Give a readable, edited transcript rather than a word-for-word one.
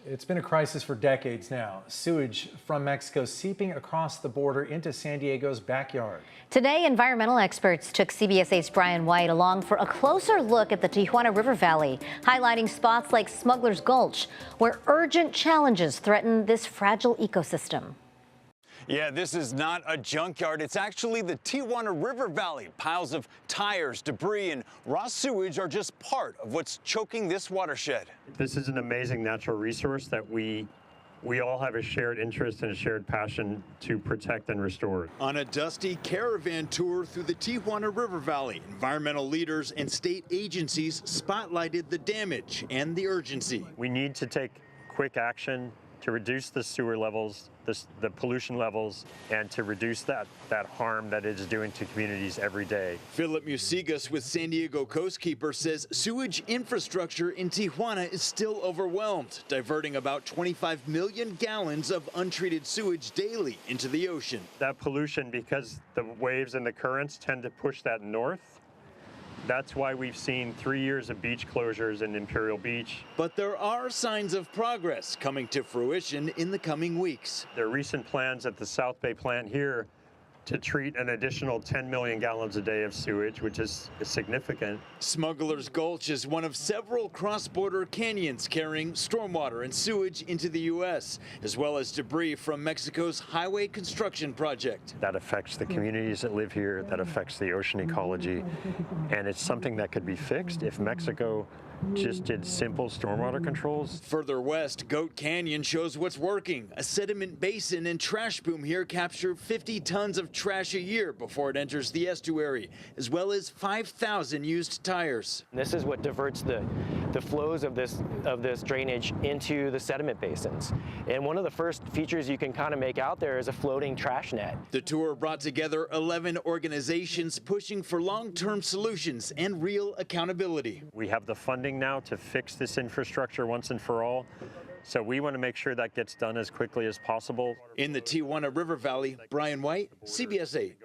It's been a crisis for decades now. Sewage from Mexico seeping across the border into San Diego's backyard. Today, environmental experts took CBS 8's Brian White along for a closer look at the Tijuana River Valley, highlighting spots like Smuggler's Gulch, where urgent challenges threaten this fragile ecosystem. Yeah, this is not a junkyard. It's actually the Tijuana River Valley. Piles of tires, debris, and raw sewage are just part of what's choking this watershed. This is an amazing natural resource that we all have a shared interest and a shared passion to protect and restore. On a dusty caravan tour through the Tijuana River Valley, environmental leaders and state agencies spotlighted the damage and the urgency. We need to take quick action to reduce the sewer levels, the pollution levels, and to reduce that harm that it is doing to communities every day. Philip Musigas with San Diego Coastkeeper says sewage infrastructure in Tijuana is still overwhelmed, diverting about 25 million gallons of untreated sewage daily into the ocean. That pollution, because the waves and the currents tend to push that north, that's why we've seen 3 years of beach closures in Imperial Beach. But there are signs of progress coming to fruition in the coming weeks. There are recent plans at the South Bay plant here to treat an additional 10 million gallons a day of sewage, which is significant. Smuggler's Gulch is one of several cross-border canyons carrying stormwater and sewage into the U.S., as well as debris from Mexico's highway construction project. That affects the communities that live here, that affects the ocean ecology, and it's something that could be fixed if Mexico just did simple stormwater controls. Further west, Goat Canyon shows what's working. A sediment basin and trash boom here capture 50 tons of trash a year before it enters the estuary, as well as 5,000 used tires. This is what diverts the flows of this drainage into the sediment basins. And one of the first features you can kind of make out there is a floating trash net. The tour brought together 11 organizations pushing for long-term solutions and real accountability. We have the funding now to fix this infrastructure once and for all. So we want to make sure that gets done as quickly as possible. In the Tijuana River Valley, Brian White, CBS 8.